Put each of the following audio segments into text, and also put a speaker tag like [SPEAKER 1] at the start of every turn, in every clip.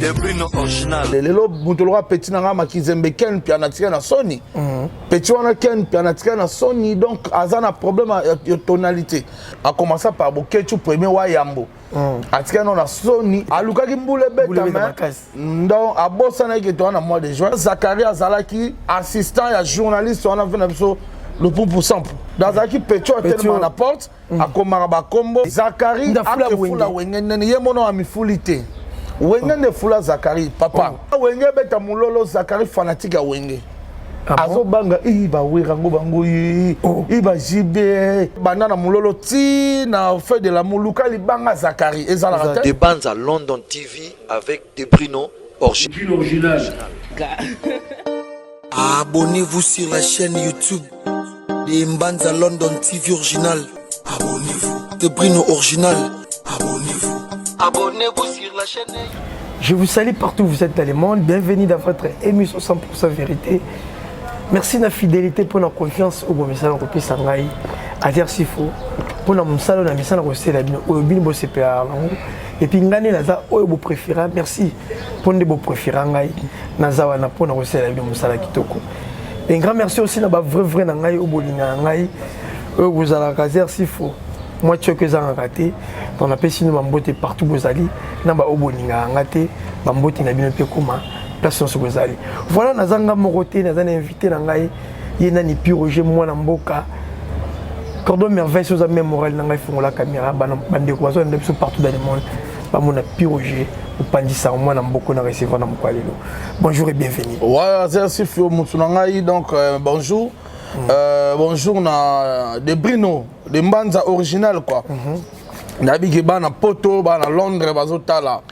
[SPEAKER 1] De Bruno original.
[SPEAKER 2] Lelo mutolora petit nanga makizembe ken puis anatika na Sony. Petit wana ken puis anatika na Sony donc azana problème de tonalité. A commencé par Bokechu premier wa Yambo. Atika na Sony aluka ki mbule beta mais donc abosa na ki to na mois de juin Zachary Azalaki assistant ya journaliste on a venu le pour sample. Dans un qui petit tellement na porte a komara ba kombo Zachary a fula wengene yemono amifulité. Wenge ne fula Zachary papa wenge beta mulolo Zachary fanatique ya wenge azo banga ba wira ngo bango ba jibe banana mulolo ti na fait de la muluka li banga Zachary ezala
[SPEAKER 1] Des bands à London TV avec des Bruno original.
[SPEAKER 3] Abonnez-vous sur la chaîne YouTube des Mbanza London TV original. Abonnez-vous. De Bruno original. Abonnez-vous. Abonnez-vous sur la chaîne.
[SPEAKER 4] Je vous salue partout où vous êtes dans le monde. Bienvenue dans votre émission 100% vérité. Merci de la fidélité pour notre confiance au bon message de Sangai. À dire s'il faut. Pour notre message de message et puis ngani naza oyo bo préféré. Merci pour de bo préféré ngai. Naza wana pour na recette la message kitoko. Et un grand merci aussi na ba vrai ngai au bolinga ngai. Vous allez caser s'il faut. Moi tu que ça raté. On appelle sinon mambote partout vous allez. Na ba obolinga ngate mambote na bino pe kuma. Place sur vous allez. Voilà nazanga moroté nazana invité na ngai. Yena ni piroger moi na mboka. Cordon merveille sur la mémoire na ngai font la caméra bande ko bazo ndepso partout dans le monde. Ba mona piroger ou pandisa moi na mboko na recevoir na mkwalelo. Bonjour et bienvenue.
[SPEAKER 2] Ouais, c'est Fio Mutsunangai donc bonjour. Bonjour na de Bruno, de Mbanza original quoi. Nabi ba na poto ba na Londres bazotala.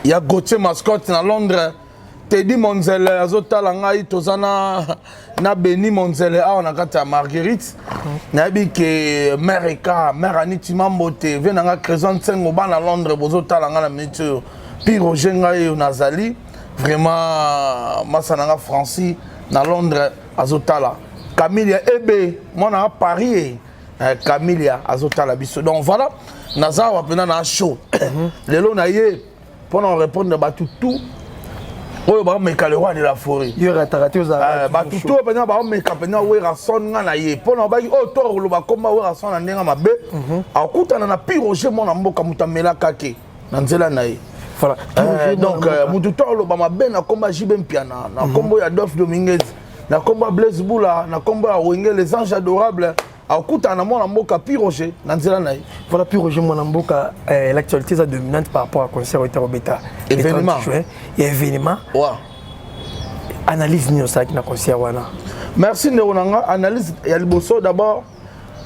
[SPEAKER 2] Ya Gauthier mascotte na Londres. Teddy Monzele azotala ngai tozana na Beni Monzele a on a kata Marguerite. Nabi ke Mereka, Meraniti Mambote, venanga Crezon Tsengo ba na Londres bozotala nga na minute. Piro Jengai Nazali, vraiment masananga Francis na Londres azotala. Camilla Ebe, moi na Paris Camilla azotala biso. Donc voilà, naza wa pena na show. Lelo na ye pour nous répondre ba tout. Oh, bah, mais le roi de la forêt.
[SPEAKER 4] Il y aura taraté aux arabes.
[SPEAKER 2] Bah, tout le monde, bah, mais quand on a son nganaye. Pour nous, bah, oh, tort, le bah, comme bah, son n'enga ma bé. À côté, on a pire roger mon ambo comme mutamela kake. Nanzela naye.
[SPEAKER 4] Voilà.
[SPEAKER 2] Donc, mututor le bah ma bé na combat jibem piana. Na combo ya Dolph Dominguez. Na combat Blaise Boula. Na combat Wenge les anges adorables. À côté, on a mon ambo pire roger. Nanzela naye.
[SPEAKER 4] Voilà, pire roger mon ambo l'actualité est dominante par rapport à concert au Beta.
[SPEAKER 2] Événement.
[SPEAKER 4] Il y a événement.
[SPEAKER 2] Ouais.
[SPEAKER 4] Analyse ni ça qui na concert wana.
[SPEAKER 2] Merci Neronanga. Analyse ya liboso d'abord.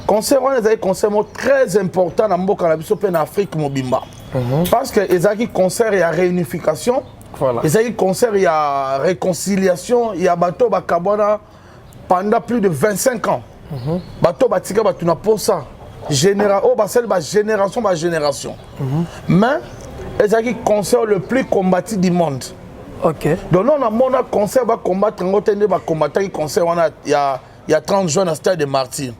[SPEAKER 2] Concert wana est un concert très important dans mboka na biso pe na Afrique mobimba. Parce que ezaki concert ya réunification. Voilà. Ezaki concert ya réconciliation, ya bato bakabona pendant plus de 25 ans. Bato batika batu na posa. Génération. Mais ezaki concert le plus combattu du monde.
[SPEAKER 4] OK.
[SPEAKER 2] Donc on a mon concert va combattre qui concert il y a 30 juin à Stade des Martyrs.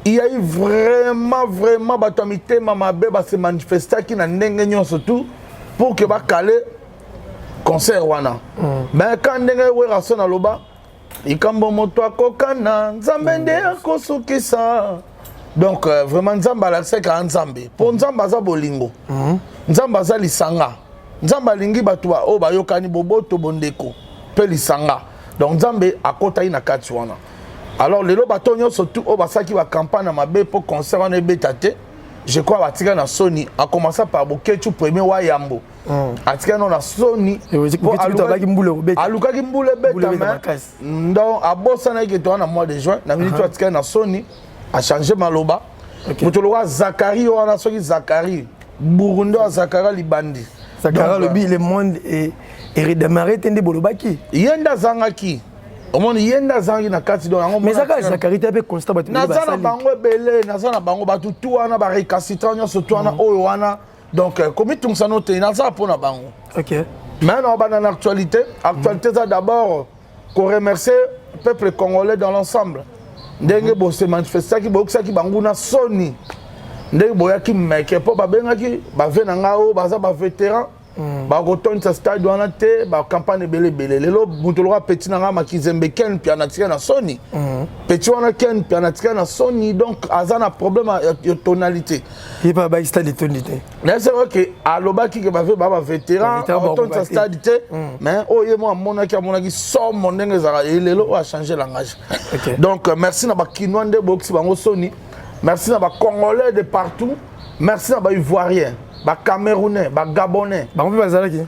[SPEAKER 2] Il y a eu vraiment batomité mamabe ba se manifester qui na ndenge surtout pour que ba caler concert wana. Mais quand ndenge wera sona loba ikambo moto akokana nzambende akosukisa. Donc vraiment nzamba la seka nzambe. Pour nzamba za bolingo. Nzamba za lisanga. Nzamba lingi batwa o bayokani boboto bondeko pe lisanga. Donc nzambe akota ina kati wana. Alors lelo batonyo surtout o basaki ba campagne na mabe pour concert wana betate. Je crois batika na Sony a commencé par Bokechu premier wa Yambo. Atika na Sony aluka ki mbule beta mais donc abosa na ke to na mois de juin na minute atika na Sony a changé maloba. Mutolowa Zachary wana soki Zachary Burundi wa Zachary libandi.
[SPEAKER 4] Zachary le monde est redémarré tende bolobaki.
[SPEAKER 2] Yenda zangaki. Au monde yenda zangi na kati donc
[SPEAKER 4] mais Zachary tape constant batu.
[SPEAKER 2] Nazana bango belé, nazana bango batu tout wana ba récalcitrant surtout wana oyo wana. Donc comme tout ça note nazana pona bango.
[SPEAKER 4] OK.
[SPEAKER 2] Maintenant dans l'actualité, ça d'abord qu'on remercie le peuple congolais dans l'ensemble. Ndenge bo se manifester ki bokisa ki banguna Sony. Ndenge boya ki meke po ba benga ki ba venanga o baza ba vétéran bakotonisa stade wana te bacampagne ebele lelo moto loka petit nanga makizembe ken mpe anatika na soni petit wana ken mpe anatika na soni donc aza na problème ya tonalité
[SPEAKER 4] yepa baistade etondi te
[SPEAKER 2] c'est vrai que alobaki ke bafe baba vétéran bakotonisa stade te mais oyo ye mo amonaki somo ndenge ezalaka lelo oyo achange langage donc merci na bakinois nde bokisi bango soni merci na bacongolais de partout merci na baivoirien Camerounais, Gabonais.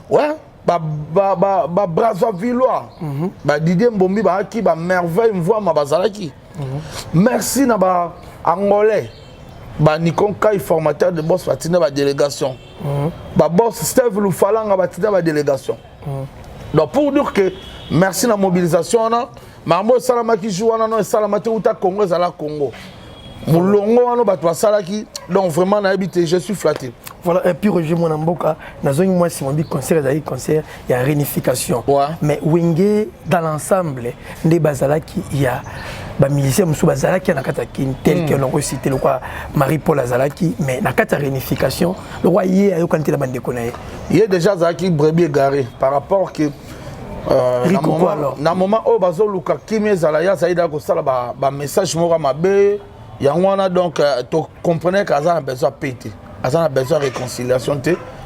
[SPEAKER 2] Ouais. Brazzavillois. Didier Mbombi, merveille, voix, Bazalaki. Merci na Angolais. Nikon Kai, formateur de boss, Fatina, délégation. Boss Steve Loufalanga, Fatina, délégation. Donc pour dire que merci na mobilisation, Mambo Salamaki joue, Salamate Outa Congo, Zala Congo. Moulongo, Salaki. Donc vraiment, je suis flatté.
[SPEAKER 4] Voilà, et puis Roger Monamboka, moi c'est mon concert, il y a réunification. Ouais. Mais Wenge, dans l'ensemble, des Bazalaki, il y a des miliciens Moussou Bazalaki, tel que l'on cité le roi Marie-Paul Azalaki, mais dans la réunification, le roi y est à Yokanté la bande de Konaï.
[SPEAKER 2] Il y a déjà Zalaki brebis égaré par rapport que. Dans le moment où Bazo Luka Kimi Zalaya, ça y est, ça message Mora Mabé, il y a un donc, tu comprenais qu'Azan a besoin de péter. Azan a besoin de réconciliation,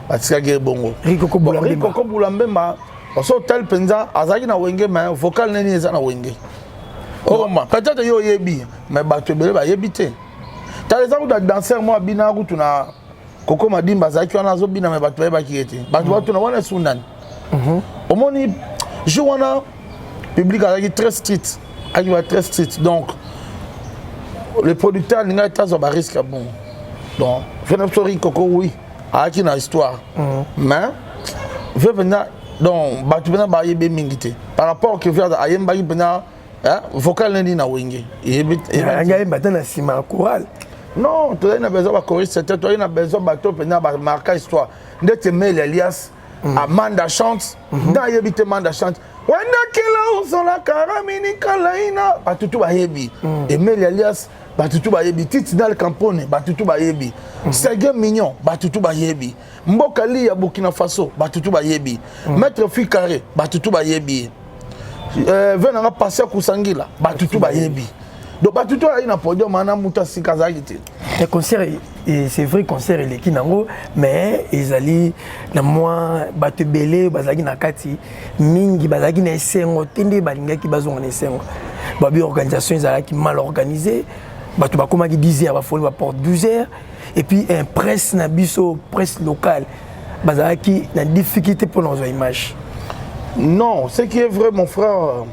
[SPEAKER 2] parce qu'il y a bongo. Rico Boulambemba, parce que tel penza, Azaki na wenge, mais vocal n'est ni na wenge. Oh, peut-être yo yebi, mais batubele ba yebite. T'as les gens qui dansent, moi, binaru, tu n'as Koko Madimba, Zaki, on a zobina, mais batubele ba qui était. Batubele, tu n'as pas de sundan. Au moins, je vois public avec très strict, très strict. Donc, le producteur n'a pas de risque bon. Donc, je ne sais pas Coco oui, avec une histoire. Mais, je venais donc, tu venais bailler bemingité. Par rapport au que je à Yemba Ibna, vocal n'est na wingi.
[SPEAKER 4] Il y a un bateau na ciment choral.
[SPEAKER 2] Non, tu as besoin de choriste, tu as besoin de bateau pour marquer histoire. Dès que tu mets l'Elias, Amanda chante, dans Yebite Manda chante. Wanda kila usola karamini kalaina, batutu ba yebi. Emel Elias, batutu ba yebi. Titi Dal Campone, batutu ba yebi. Serge Mignon, batutu ba yebi. Mbokali ya Burkina Faso, batutu ba yebi. Maître Fikare, batutu ba yebi. Venanga passer Kusangila, batutu ba yebi. Donc batutu a une podium mana muta sikazagite.
[SPEAKER 4] Le concert, c'est vrai concert il est kinango, mais ils allaient na moi batu belé bazagi na kati mingi bazagi na esengo tende balinga ki bazonga na esengo. Babi organisation ils allaient qui mal organisée. Batu bakoma ki 10h ba folie ba porte 12h et puis un presse na biso presse locale bazaki na difficulté pour nos images.
[SPEAKER 2] Non, ce qui est vrai mon frère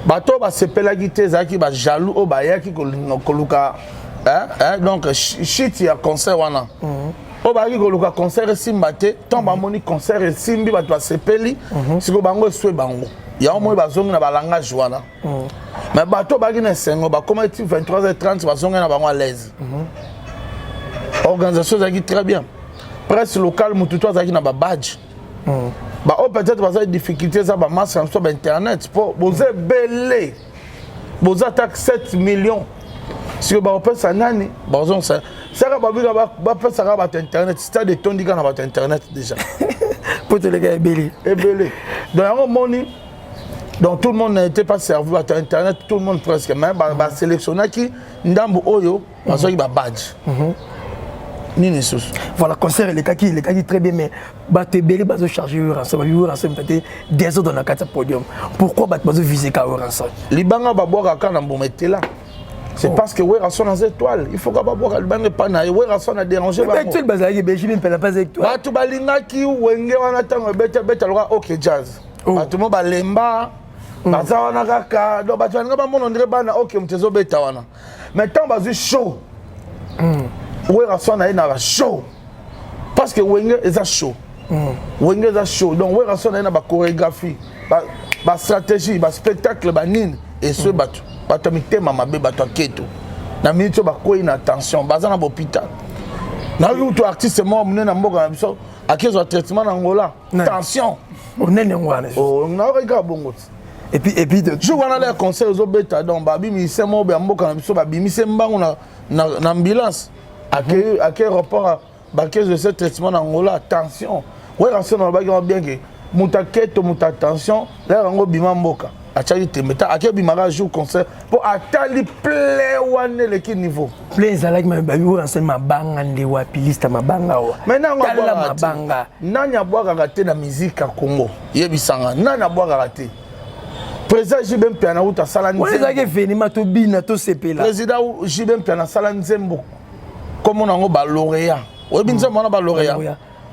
[SPEAKER 2] bato ba sepelagité zaki ba jaloux o ba yaki koluka donc shit ya concert wana o ba yaki koluka concert simbate tomba moni concert simbi bato sepeli siko bango swe bango ya o mo ba zongi na ba langage wana mais bato ba ki na sengo ba comme 23h30 ba zongi na bango à l'aise organisation zaki très bien presse locale mututo zaki na ba badge bah peut-être parce que difficulté ça bah masse sur internet pour vous belé vous attaque 7 millions si vous bah ça nani bah ça bah ça va internet c'est des tonnes d'igana va internet déjà
[SPEAKER 4] pour te les gars belé
[SPEAKER 2] donc un money donc tout le monde n'était pas servi à internet tout le monde presque mais bah sélectionner qui ndambo oyo parce qu'il bah badge
[SPEAKER 4] voilà, concert, les kaki très bien, mais tu belé bazo chargé ensemble, des autres dans la carte podium. Pourquoi bazo viser ka ensemble?
[SPEAKER 2] Libanga baboka kana mbometela. C'est parce que ouais rason dans étoiles. Il faut que baboka libanga pas na ouais rason a dérangé ba.
[SPEAKER 4] Mais tu bazali Benjamin pela pas avec toi.
[SPEAKER 2] Ba tu balinga ki wenge wana tango beta loka OK jazz. Ba tu mo balemba baza wana kaka do ba tu nga ba mono ndre bana OK mtezo beta wana. Mais tant bazo show. Ouais, Rasson a une show. Parce que Wenger est un show. Wenger est un show. Donc, ouais, Rasson a une chorégraphie, une stratégie, un spectacle, et ce bateau. Bateau mité, maman, bateau keto. Na minute, bateau une attention. Bazan à l'hôpital. Na l'autre artiste mort, on est dans le monde, à qui ont traitement en Angola. Attention.
[SPEAKER 4] On est en Angola.
[SPEAKER 2] On a regardé bongo.
[SPEAKER 4] Et puis de
[SPEAKER 2] je vois dans les concerts aux bêta donc babi mi c'est mo be amboka na biso babi mi c'est mbango na ambulance à quel rapport à de ce traitement en Angola attention ouais rason na ba bien que muta keto muta attention là rango bima mboka achaki temeta akebi mara jour concert pour atali play one le ki niveau
[SPEAKER 4] play zalaki mababi wo enseignement banga nde wa pilista mabanga wa
[SPEAKER 2] maintenant
[SPEAKER 4] tala mabanga
[SPEAKER 2] nanya bwaka raté na musique à Congo yebisanga nanya bwaka raté président Jibem Piana uta sala nzembo
[SPEAKER 4] on ezaki événement to bina to sepela
[SPEAKER 2] président Jibem Piana sala nzembo comme on a ba lauréat oyebi nzembo na ba lauréat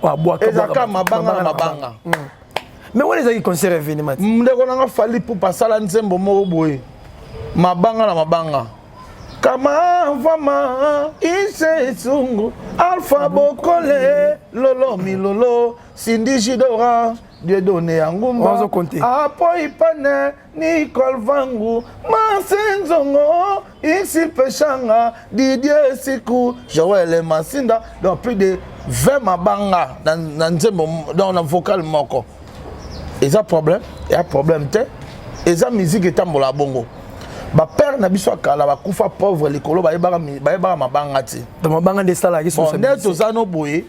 [SPEAKER 4] wa bwaka
[SPEAKER 2] ezaka mabanga na mabanga
[SPEAKER 4] mais on ezaki concert événement
[SPEAKER 2] ndeko nanga fali pour pasala nzembo moko boye mabanga na mabanga kama vama ise sungu alpha bokole lolo milolo sindi jidora Dieu donné angumba apo ipane Nicole Vangu Masenzongo ici pechanga Didier Siku Joël Masinda donc plus de 20 mabanga dans nzembo dans la vocal moko. Et ça problème, il y a problème te. Et ça musique est tambola bongo. Ba père na biso kala ba kufa pauvre likolo ba yeba mabanga ti.
[SPEAKER 4] Dans mabanga de sala qui sont
[SPEAKER 2] ça. Net ozano boye.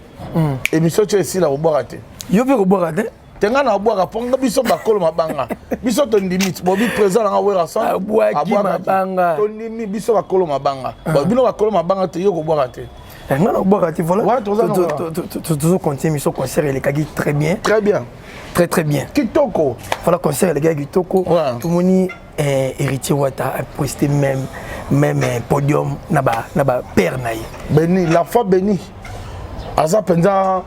[SPEAKER 2] Émission tu esi la oboka te.
[SPEAKER 4] Yo be oboka te.
[SPEAKER 2] Tenga na oboka ponga biso ba kolo mabanga. Biso to ndimit bobi présent na wera son.
[SPEAKER 4] Aboaki mabanga.
[SPEAKER 2] To ndimi biso ba kolo mabanga. Ba bino ba kolo mabanga te yo ko boka te.
[SPEAKER 4] Tenga na oboka te voilà.
[SPEAKER 2] Ouais,
[SPEAKER 4] toujours continuer mission concert les kagi très bien.
[SPEAKER 2] Très bien.
[SPEAKER 4] Très très bien.
[SPEAKER 2] Kitoko.
[SPEAKER 4] Voilà concert les gars Kitoko. Tout le monde héritier Wata a posté même podium naba père naï.
[SPEAKER 2] Béni la foi béni. Asa penza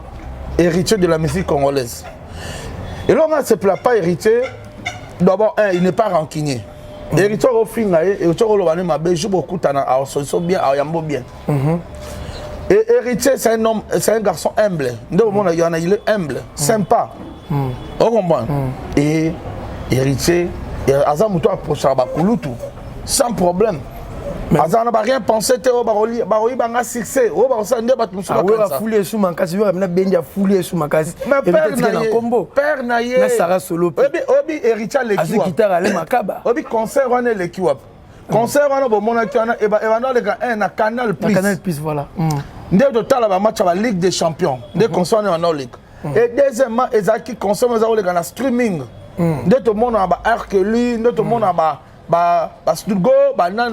[SPEAKER 2] héritier de la musique congolaise. Et là on ne se plaît pas héritier. D'abord il n'est pas rancunier. Héritier au fin naï et au lobane mabe joue beaucoup tana a so bien a yambo bien. Et héritier c'est un homme, c'est un garçon humble. Il est humble, sympa. On comprend. Et héritier, Aza Mouto approche à Bakulutu sans problème. Aza n'a rien pensé, Baroli Banga succès. Oh, Barosande Batmoussa.
[SPEAKER 4] Ah, ouais, foulé sous ma case, il y a foulé sous ma case.
[SPEAKER 2] Mais Père Naye.
[SPEAKER 4] Mais Sarah Solo.
[SPEAKER 2] Obi héritier l'équipe.
[SPEAKER 4] Guitare à Makaba.
[SPEAKER 2] Obi concert on est l'équipe. Concert on a bon mon acteur et le gars un Canal Plus.
[SPEAKER 4] Canal Plus voilà.
[SPEAKER 2] Dès total la match à la Ligue des Champions. Dès concert on est en Ligue. Et deuxièmement, Ezaki consomme le streaming. Dès tout le monde a Hercule, dès tout le monde a Studio,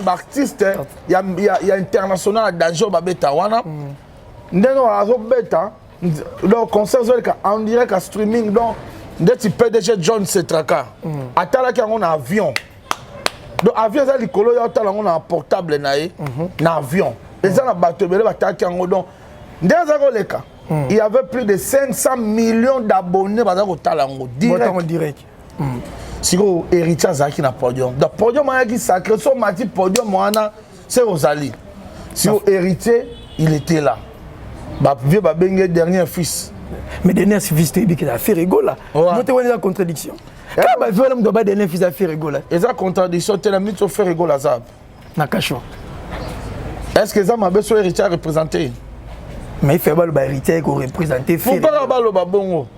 [SPEAKER 2] artiste, il y a international danger beta wana. Dès nous a beta, donc concert en direct à streaming donc dès tu PDG John Setraka. Atala qui on a avion. Donc avion ça likolo ya atala on a portable naé na avion. Et ça na bateau belé bataki qui donc dès ça ko leka. Il y avait plus de 500 millions d'abonnés dans Talango direct. Si vous héritier Zaki na podium, le podium est sacré, son mati podium c'est Rosalie. Si vous héritier, il était là. Vieux Babenge dernier fils.
[SPEAKER 4] Mais dernier fils qui a fait rigoler. Moi tu vois la contradiction. Quand vieux homme doit dernier fils a fait rigoler.
[SPEAKER 2] Et ça contradiction telle minute fait rigoler Azab.
[SPEAKER 4] Nakacho.
[SPEAKER 2] Est-ce que ça m'a besoin héritier à représenter?
[SPEAKER 4] Mais il fait pas le héritier qu'on représente.
[SPEAKER 2] Faut pas avoir le babongo.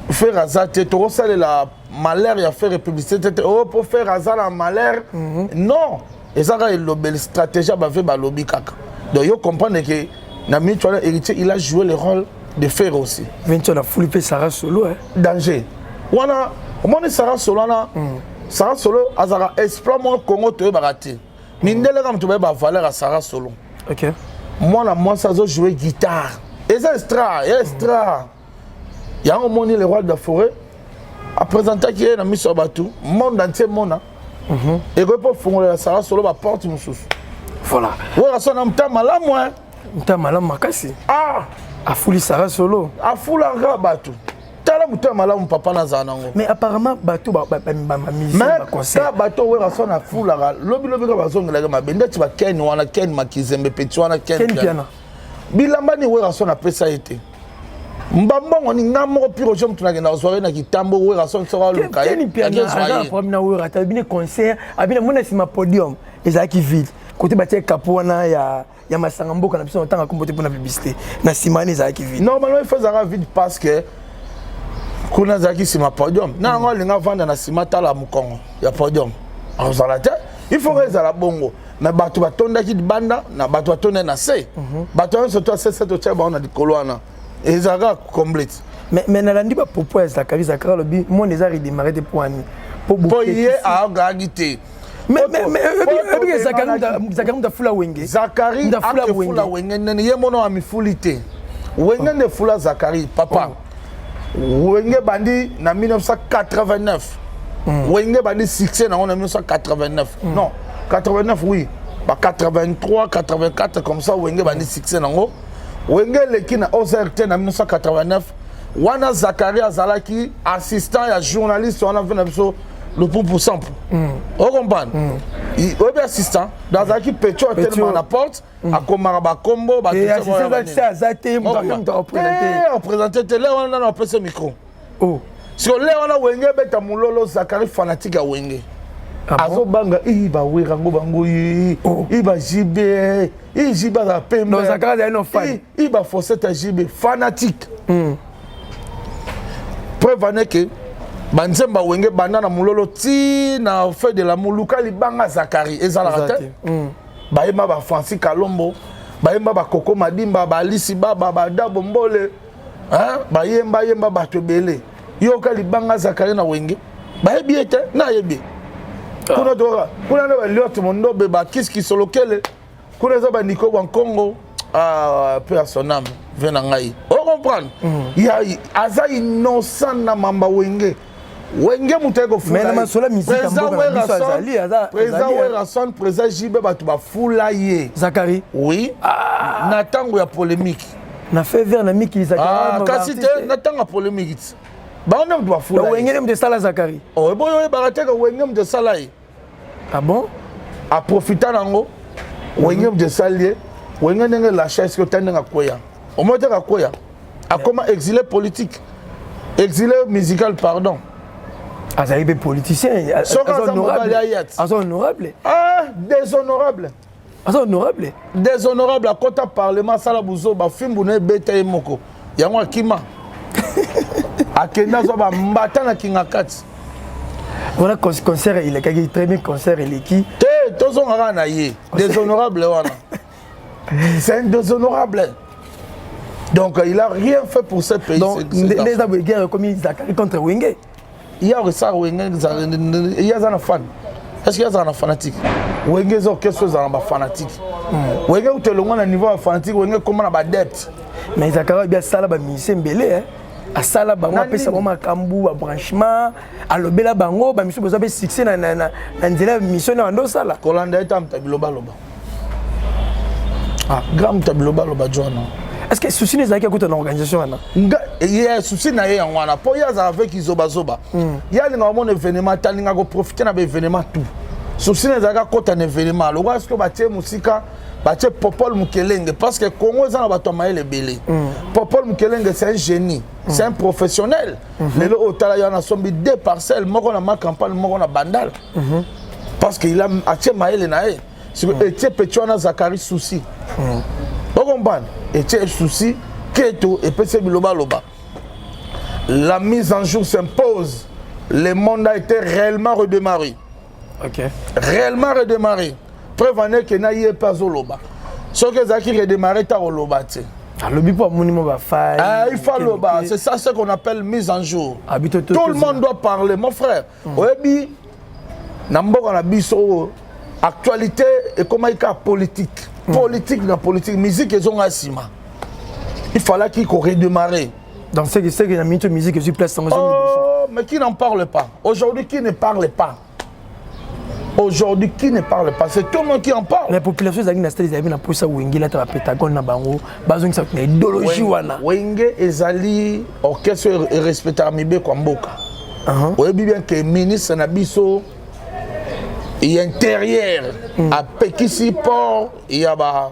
[SPEAKER 2] Faire Azate, tu sais la malheur, il a fait publicité. Pour faire Azate la malheur, non. Et ça, il a une stratégie à faire lobby kaka. Donc, il comprend que Nami héritier, il a joué le rôle de faire aussi.
[SPEAKER 4] Tu as flippé Sarah Solo.
[SPEAKER 2] Danger. On a Sarah Solo, Sarah Solo, Azara exploit mon Congo, tu es baraté. Mindele comme tu veux valeur à Sarah Solo.
[SPEAKER 4] Ok.
[SPEAKER 2] Moi, ça a joué guitare. Et c'est extra. Il y a un moment, le roi de la forêt a présenté qu'il y a un ami sur Batou, monde entier, monde. Et pour faire la Sarah Solo, va porter mon sous.
[SPEAKER 4] Voilà.
[SPEAKER 2] Ouais, ça n'a pas mal, moi.
[SPEAKER 4] T'as mal à Makassi.
[SPEAKER 2] Ah!
[SPEAKER 4] A fouli Sarah Solo.
[SPEAKER 2] A fouli la Batou. T'as mal à mon papa dans un angle.
[SPEAKER 4] Mais apparemment, Batou,
[SPEAKER 2] mais quand Batou, ouais, ça a fouli la lobby, va zone la gamme. Ben, tu vas ken, on a ken, makizembe, petuana, ken piano. Bilambani, ouais, ça a fait ça été. Mbamba on inga mo piro jom tunage na soirée na kitambo we rason sera le kai
[SPEAKER 4] ni piano aga problème na we rata bine concert abine mona sima podium ezaki vide côté batie kapona ya masanga mboka na biso ntanga kombote pona publicité na simani ezaki vide
[SPEAKER 2] normalement il faut zara vide parce que kuna zaki sima podium na ngo linga vanda na sima tala mukongo ya podium azala te il faut reza la bongo mais bato batonda ki banda na bato batonda na se bato surtout c'est to cheba on a di kolwana. Et ça va complète.
[SPEAKER 4] Mais nalandi ba popo ya Zakari lobi moi les a redémarré des points
[SPEAKER 2] pour hier à Gagité.
[SPEAKER 4] Mais Zakari da fula wenge.
[SPEAKER 2] Zakari da fula wenge ne mono amifulité. Wenge ne fula Zakari papa. Wenge bandi na 1989. Wenge bandi succès na 1989. Non, 89 oui. Bah 83, 84 comme ça Wenge bandi succès nango. Wenge leki na OZRT na 1989. Wana Zakari azalaki assistant ya journaliste on a vu le pour sample. On comprend. Il est assistant dans Zaki Petro tellement la porte à Komaraba Combo ba
[SPEAKER 4] et assistant ça Zate
[SPEAKER 2] on présentait télé on a appelé ce micro.
[SPEAKER 4] Oh.
[SPEAKER 2] Sur là on a Wenge beta mulolo Zakari fanatique à Wenge. Azo banga iba wirango bango iba jibe jiba za pembe.
[SPEAKER 4] Non Zakari est non fan.
[SPEAKER 2] Iba Fossette jibe fanatique. Preuve que Banzemba Wenge banana mulolo ti na fait de la muluka libanga Zakari ezala rate. Baema ba Francis Kalombo, baema ba Koko Madimba, ba Lisi Baba, ba Dabo Mbole. Hein? Bayemba ba tebele. Yoka libanga Zakari na Wenge. Baebi ete na yebi. Kuna dora, kuna na liot mondo beba kiski solo kele. Kuna za ba Niko Congo personam vena ngai. On comprend. Ya aza innocent na mamba Wenge. Wenge mutego fula.
[SPEAKER 4] Mais masola musique
[SPEAKER 2] président Werason président Jibe batu ba fula ye.
[SPEAKER 4] Zakari.
[SPEAKER 2] Oui. Na tango ya polémique.
[SPEAKER 4] Na fait vers na miki Zakari.
[SPEAKER 2] Kasi te na tango polémique. Ba on doit fula.
[SPEAKER 4] Wenge nem de sala Zakari.
[SPEAKER 2] Oh boyo barate ka Wenge de sala.
[SPEAKER 4] Ah bon?
[SPEAKER 2] A profiter nango. Wenge de salier. Wenge ndenge la chaise que tandanga koya. O mote ka koya. A comment exilé politique. Exilé musical pardon.
[SPEAKER 4] Azali politicien, honorable.
[SPEAKER 2] Ah, déshonorable.
[SPEAKER 4] Honorable.
[SPEAKER 2] Déshonorable à côté parlement sala buzo ba fimbune beta emoko. Yango akima. Akenda zo ba mbata na kingakati.
[SPEAKER 4] Voilà concert il est très bien concert il est qui?
[SPEAKER 2] Té tozo ngara na ye. Déshonorable wana. C'est un déshonorable. Donc il a rien fait pour ce pays.
[SPEAKER 4] Donc les abouguer comme Zakari contre Wenge.
[SPEAKER 2] Il y a ça Wenge il y a un fan. Est-ce qu'il y a un fanatique? Wenge zo quelque chose en fanatique. Wenge ou te longa na niveau fanatique Wenge comment na ba dette.
[SPEAKER 4] Mais Zakari bien sala ba mission belé hein. A sala bango pesa ba makambu ba branchement alobela bango ba mission boza be succès na nzela mission na ndo sala.
[SPEAKER 2] Kolanda eta mtabiloba loba. Ah, grand mtabiloba loba jona.
[SPEAKER 4] Est-ce que souci n'est pas une organisation là?
[SPEAKER 2] Il y a souci na ye ngwana po ya za avec izoba zoba. Il y a un événement talinga go profiter na événement tout. Souci n'est pas kota un événement. Le est-ce que batie musika batie Popol Mukelenge parce que Congo za na bato maele belé. Popol Mukelenge c'est un génie, c'est un professionnel. Le otala ya na sombi 2 parcelles moko na ma campagne moko na bandal. Parce qu'il a atie maele na ye. C'est que etie Petro Zakari souci. Et tu as souci, Keto et PC Biloba Loba. La mise en jour s'impose. Le monde a été réellement redémarré.
[SPEAKER 4] Ok.
[SPEAKER 2] Réellement redémarré. Preuve en est que n'a y pas au Loba. Ce que Zaki redémarré, tu as au Loba.
[SPEAKER 4] Le pas monument va faire.
[SPEAKER 2] Il faut Loba. C'est ça ce qu'on appelle mise en jour. Tout le monde doit parler, mon frère. Oui, Nambo na biso actualité et comment il y a politique. Politique dans politique, musique ils ont assima. Il fallait qu'il redémarre.
[SPEAKER 4] Dans ce que c'est que la musique est sur place.
[SPEAKER 2] Oh, mais qui n'en parle pas? Aujourd'hui, qui ne parle pas? Aujourd'hui, qui ne parle pas? C'est tout le monde qui en parle.
[SPEAKER 4] La population des États-Unis a pour ça Wenge là dans le Pentagone na bango, bazong ça une idéologie wana.
[SPEAKER 2] Wenge ezali orchestre respecté Amibe Kwamboka. Oui, bien que ministre Nabiso et intérieur à Pekisi port il y a ba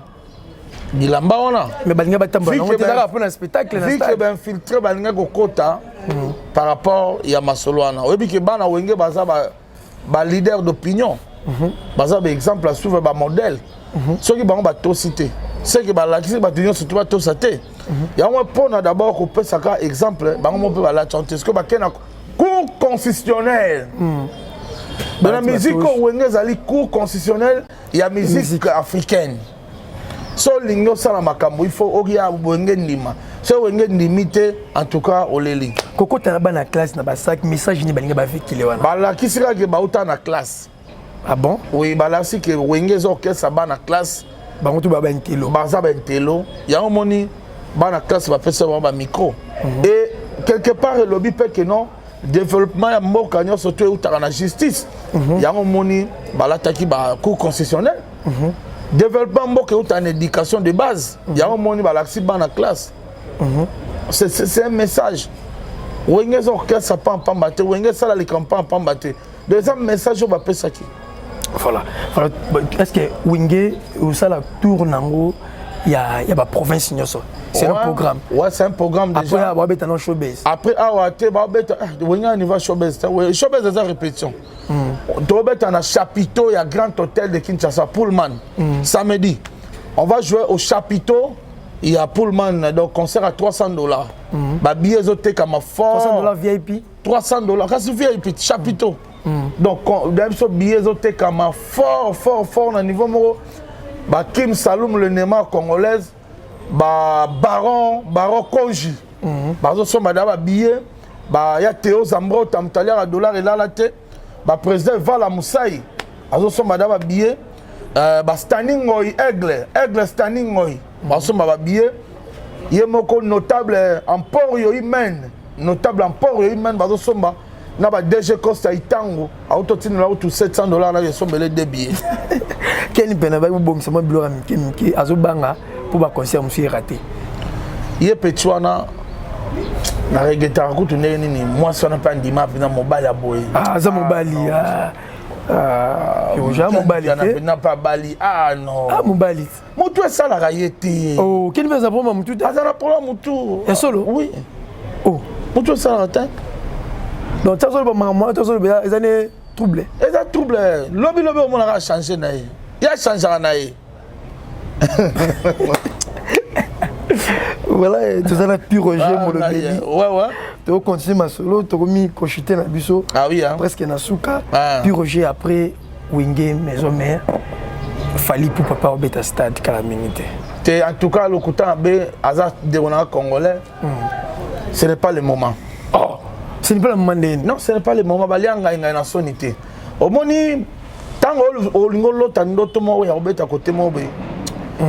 [SPEAKER 2] bilamba wana
[SPEAKER 4] mais balinga batamba on était là pour un spectacle na stade
[SPEAKER 2] ben filtré balinga kokota par rapport il y a masolo wana oyebi ke bana Wenge baza ba leader d'opinion baza ba exemple à suivre ba modèle ceux qui bango ba to cité c'est que ba lakisi ba union surtout ba to saté il y a un point d'abord ko pesa ka exemple bango mo pe ba la chanter ce que ba kena cour constitutionnel. Dans la musique, Wenge zali cours constitutionnel, il y a musique africaine. So lingo sala makambo, il faut ogia Wenge ndima. c'est wenge limité en tout cas au leli
[SPEAKER 4] koko tana ba na classe na ba sac message ni balinga ba fikile wana
[SPEAKER 2] bala kisira ke ba uta na classe.
[SPEAKER 4] Ah bon?
[SPEAKER 2] Oui, bala si que wenge zo ke sa ba na classe
[SPEAKER 4] bango to ba intelo
[SPEAKER 2] baza ba intelo ya omoni ba na classe ba pesa ba micro et quelque part le lobby peut que non développement ya mboka nyonso to uta na justice ya omoni bala taki ba cour concessionnel développement mboka uta na éducation de base ya omoni bala si ba na classe. C'est un message. Wenge zo ke sa pa pambate wenge sala les campagnes pambate deuxième message on va passer ça qui
[SPEAKER 4] voilà est-ce que wenge ou ça la tour nango il y a ba province nyonso c'est un programme.
[SPEAKER 2] Ouais, c'est un programme déjà.
[SPEAKER 4] Après ba dans showbiz.
[SPEAKER 2] Après te ba beta wenge on va showbiz. Showbiz c'est une répétition. To beta na chapiteau il y a grand hôtel de Kinshasa Pullman. Samedi on va jouer au chapiteau. Il y a Pullman, donc concert à $300. Bah billet zoté comme fort.
[SPEAKER 4] $300 VIP.
[SPEAKER 2] $300. Qu'est-ce que VIP chapiteau. Donc d'un seul billet zoté comme fort au niveau moro. Bah Kim Saloum le Neymar congolaise. Bah Baron Konji. Bah zo madame billet. Bah ya Théo Zambro tamtalière à dollar et là la tête. Bah président Vala Moussaï. Azo madame billet. Bah standing ngoi aigle standing ngoi. Basomba ba billet yemoko notable en port yo humain notable en port yo humain basomba na ba DG Costa Itango autotine là tout $700 na yesombele de billets
[SPEAKER 4] quel pena ba bongisa mo bilora miki azobanga pour ba concert monsieur raté
[SPEAKER 2] ye petwana na regeta kutu nini moi sona pa ndima pina mobile aboy
[SPEAKER 4] za mobile Jean Mobali
[SPEAKER 2] n'a pas bali non
[SPEAKER 4] Mobali
[SPEAKER 2] mutu ça la rayete
[SPEAKER 4] oh quel va pour mutu
[SPEAKER 2] ça la pour mutu
[SPEAKER 4] et solo
[SPEAKER 2] oui
[SPEAKER 4] oh
[SPEAKER 2] mutu ça la tête
[SPEAKER 4] donc ça solo ba maman ça solo les années troublé
[SPEAKER 2] lobby on a changé na il a changé na
[SPEAKER 4] voilà tout ça la pure Roger mon baby
[SPEAKER 2] ouais
[SPEAKER 4] tu continues ma solo tu remis cochiter na biso presque na souka puis Roger après wenge maison mère fallait pour papa au beta stade kala minute
[SPEAKER 2] en tout cas le coutant be azar de congolais ce n'est pas le moment
[SPEAKER 4] ce n'est pas le moment
[SPEAKER 2] non ce n'est pas le moment balianga inga na sonité omoni tango olingo lota ndoto mo ya obeta côté mo be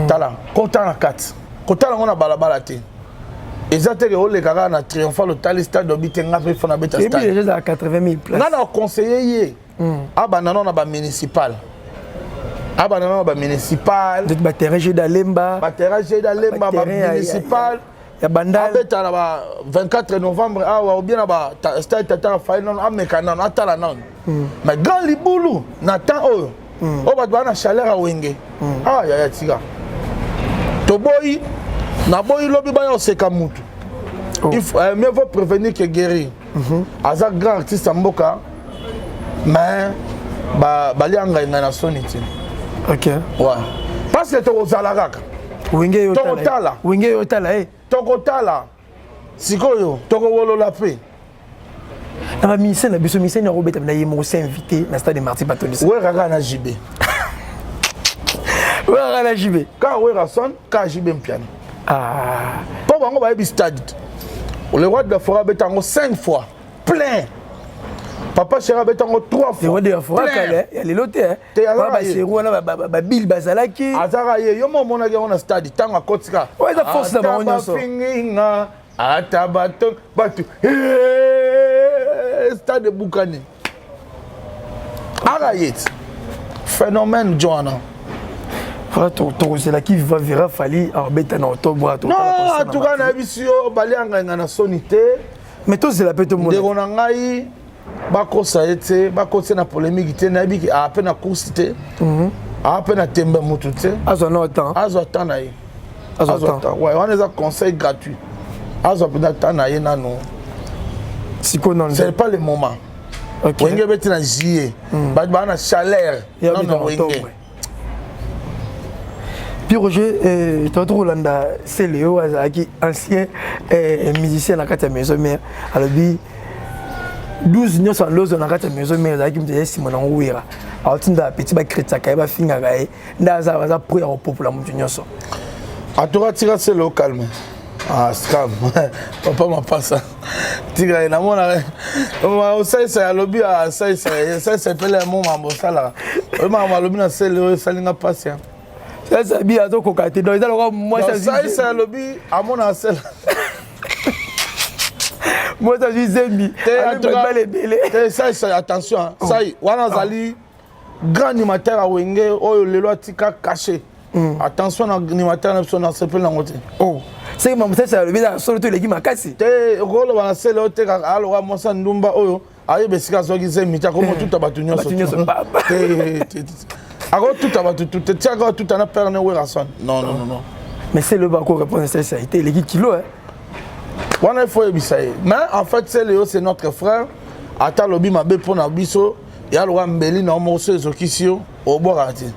[SPEAKER 2] tala kota na 4 kota na balabala te exactement o le kaka na triomphal hôtel stade obite nga pe fona beta stade
[SPEAKER 4] et déjà à 80 000 places
[SPEAKER 2] nga na conseiller ye abanana na ba municipal
[SPEAKER 4] de ba terrain jeu d'Alemba
[SPEAKER 2] ba municipal
[SPEAKER 4] ya bandal
[SPEAKER 2] abeta na ba 24 novembre ou bien na ba stade tata final ameka na atala non mais grand libulu na temps oyo o ba na chaleur a wenge ya tiga to boy na boy lobi ba yo seka mutu il faut mieux vaut prévenir que guérir aza grand artiste mboka mais balianga na sonité
[SPEAKER 4] ok
[SPEAKER 2] ouais parce que to zalaka
[SPEAKER 4] wenge yo tala
[SPEAKER 2] tokotala sikoyo tokowolola pe
[SPEAKER 4] na mise na biso mise na robeta na yemo c'est invité na stade Marty Batonis
[SPEAKER 2] ouais kaka na JB ka ouais rason ka JB mpiano po bango ba stade le roi de la forêt betango 5 fois plein papa Chéra betango 3 fois
[SPEAKER 4] le roi de la forêt kale ya lelote ba Chéro na ba Bill bazalaki
[SPEAKER 2] azara ye yo mo mona ke on stade tanga kotika
[SPEAKER 4] ouais la force na bango nyonso
[SPEAKER 2] finginga atabato batu stade Bukani arayet phénomène Joanna
[SPEAKER 4] c'est là qui va verra fali en bêta en octobre
[SPEAKER 2] non en tout cas na bisio balianga na sonité
[SPEAKER 4] mais tout c'est la pete monde
[SPEAKER 2] de ronangai bakosa ete bakosa na polémique te na biki a peine na course te a peine na tembe mutu te
[SPEAKER 4] azo no temps
[SPEAKER 2] na ye ouais on les a conseil gratuit azo peine temps na ye nanu
[SPEAKER 4] siko non
[SPEAKER 2] c'est pas le moment ok wenge beti na juillet ba na chaleur non wenge.
[SPEAKER 4] Puis Roger, tu as Rolanda, c'est Léo, qui ancien musicien dans la maison mère. Alors, 12 ans, dans la maison mère, qui me disait Simon Ouira. Alors, tu as petit chrétien, qui a fini à gagner, dans la pour la population.
[SPEAKER 2] À toi, tu c'est le calme. Ah, scam. Papa m'a pas ça. Tigre, na mona. Ça c'est lobby ça c'est pelé mon mambo ça là. Maman lobby na c'est le salinga patient.
[SPEAKER 4] Ça c'est bien to kokate donc moi ça
[SPEAKER 2] c'est lobby à mon asel.
[SPEAKER 4] Moi ça dit Zembi.
[SPEAKER 2] Ça c'est attention. Ça wana zali grand animateur à Wenge oyo lelo atika caché. Attention à l'animateur na s'appelle na ngote.
[SPEAKER 4] Oh. C'est que ça le bien sur tous les qui makasi.
[SPEAKER 2] Te rolo wana c'est le te alo wa mosa ndumba oyo aye besika zo gize mita comme tout abatunyo so. Alors tout abatu tout te encore tout en a perné Werason. Non.
[SPEAKER 4] Mais c'est le bako répondre ça a été les kilo hein.
[SPEAKER 2] Wana il faut ebisaye. Mais en fait c'est Léo c'est notre frère. Ata lobi mabe pona biso ya lo mbeli na mo so ezokisio oborati.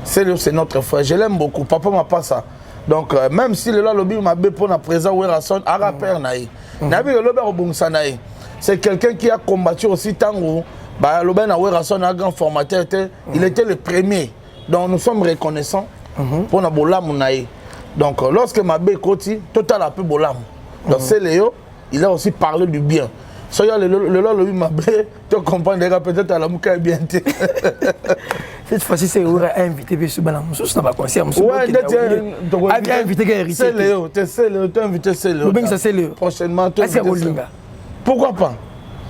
[SPEAKER 2] C'est Léo c'est notre frère. Je l'aime beaucoup. Papa m'a pas ça. Donc même si le lobby m'a bé pour na présent Werason ara père naï. Nabi le lobby obungsa naï. C'est quelqu'un qui a combattu aussi tango. Bah le ben na Werason un grand formateur il était le premier. Donc nous sommes reconnaissants pour na bolam naï. Donc lorsque m'a bé koti total un peu bolam. Donc c'est Léo, il a aussi parlé du bien. So ya le lobby m'a bé tu comprends déjà peut-être à la mouka bien.
[SPEAKER 4] Cette fois-ci, c'est invité sur Balam. Je suis pas conscient.
[SPEAKER 2] Ouais,
[SPEAKER 4] invité
[SPEAKER 2] c'est Léo, tu es invité, c'est Léo.
[SPEAKER 4] C'est Léo.
[SPEAKER 2] Prochainement,
[SPEAKER 4] tu es invité.
[SPEAKER 2] Pourquoi pas?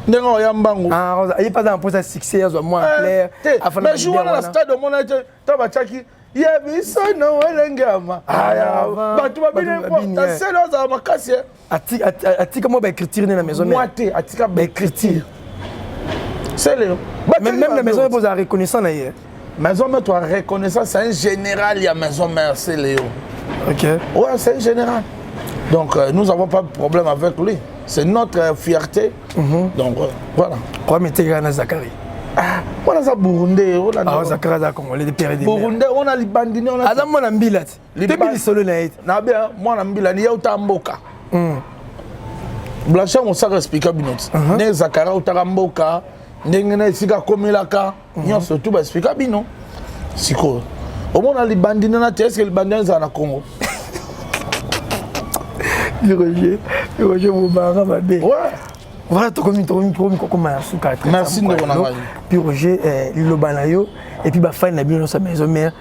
[SPEAKER 4] Ah, il n'y a pas d'un succès, moi, clair.
[SPEAKER 2] Mais je vois dans le stade de mon âge, tu vas tchaki. Il y a des gens qui ont tu vas bien, c'est là, ça va casser.
[SPEAKER 4] Ati comment écrire dans la maison?
[SPEAKER 2] Moi, ati écrire. C'est Léo.
[SPEAKER 4] Même la maison est posée à reconnaissance d'ailleurs.
[SPEAKER 2] Maison mère, toi reconnaissance, c'est un général, il y a maison mère, c'est Léo.
[SPEAKER 4] Ok.
[SPEAKER 2] Ouais, c'est un général. Donc nous n'avons pas de problème avec lui. C'est notre fierté. Donc voilà.
[SPEAKER 4] Quoi mettez Gana Zakari?
[SPEAKER 2] Ah, on a ça Burundi.
[SPEAKER 4] Ah, Zakari a Congolais de Pierre de
[SPEAKER 2] Burundi, on a les bandinés. On a
[SPEAKER 4] Adam mon ambilat. Depuis solo naït.
[SPEAKER 2] Na bien, moi ambilat, il y a autant mboka. Blanchard on ça expliquer binoti. Ne Zakari autant mboka. Ndengena sika komelaka nyonso tout ba expliquer bino. Siko. Au moins les bandinés na est-ce que les bandinés sont na Congo?
[SPEAKER 4] Roger Moubara Mabé.
[SPEAKER 2] Ouais.
[SPEAKER 4] Voilà, tu comme merci de vous. Puis Roger, il banayo et puis fan la bien dans sa maison mère.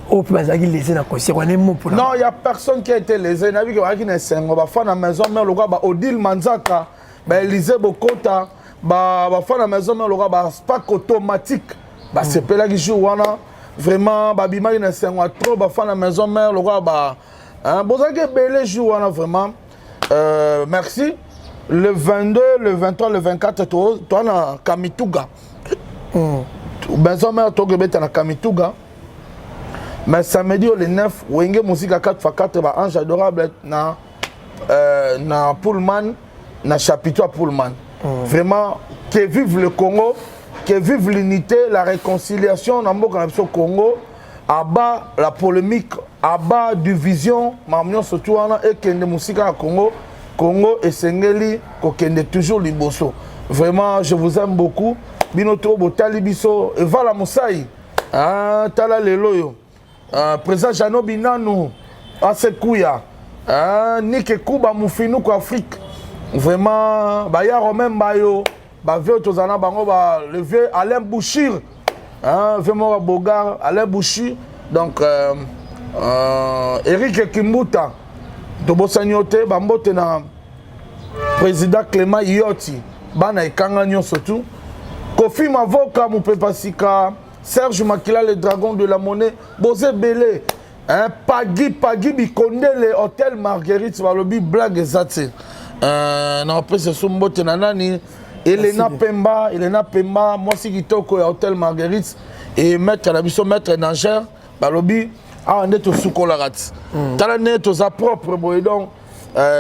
[SPEAKER 4] Oh, puis bazaki laissé na concert. On est mot pour
[SPEAKER 2] non, il y a personne qui a été lésé. Na bi ki na sengo ba fan na maison mère le gars ba Odile Manzaka, ba Élisée Bokota, ba fan na maison mère le gars ba Spark automatique. Ba c'est pela qui joue wana vraiment ba bima na sengo trop ba fan na maison mère le gars ba bozaki belé joue wana vraiment. Merci. Le 22, le 23, le 24, toi na Kamituga. Benjamin Togebet na Kamituga. Mais samedi le 9, Wenge musique à 4x4 ba ange adorable na Pullman, na chapiteau Pullman. Vraiment que vive le Congo, que vive l'unité, la réconciliation dans le Congo, à bas la polémique, à bas division, mamnon surtout et que de musique à Congo et Sengeli, kokende toujours liboso. Vraiment, je vous aime beaucoup. Binoto botali biso et voilà Moussaï. Ah, tala leloyo. Président Jano Binanu, Asekouya. Ah, Nike Kuba Moufinu ko Afrique. Vraiment, baya Romain Bayo, ba vieux tozana bango ba le vieux Alain Bouchir. Ah, vraiment Bogar, Alain Bouchir. Donc Eric Kimbuta. Tobosanyote bambote na président Clément Ioti bana ekanga nyonso tout Kofi Mavoka Moupepasika Serge Makila le dragon de la monnaie Bozé Belé Pagui Bikonde le hôtel Marguerite balobi blague ezate na pese sombote na nani Elena Pemba mwasi kitoko ya hôtel Marguerite et maître na biso maître Nanger balobi ah, on est au Soukolarat. Tala net aux propres boy donc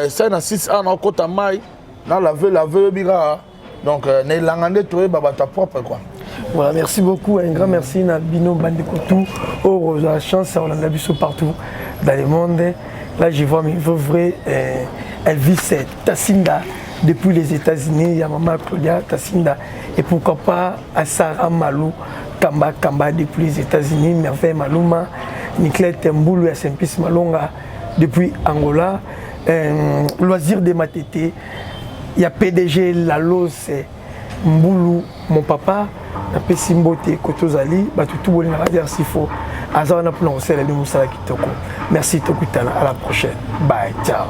[SPEAKER 2] c'est na 6 ans en côte mai na laver bira donc né langande toi baba ta propre quoi.
[SPEAKER 4] Voilà, merci beaucoup, un grand merci na Bino Bandekoutou. Oh, la chance on a vu ça partout dans le monde. Là, je vois mes vrais Elvis Tassinda depuis les États-Unis, il y a maman Claudia Tassinda et pourquoi pas Asara Malou Kamba depuis les États-Unis, Merveille Maluma, Nicolas Temboulou et Saint-Pis Malonga depuis Angola, Loisir de Matete, il y a PDG Lalos Mboulou, mon papa, na Pessimbote Kotozali, tout le monde a Sifo, Azawana pour nous Kitoko. Merci Tokutana, à la prochaine. Bye, ciao.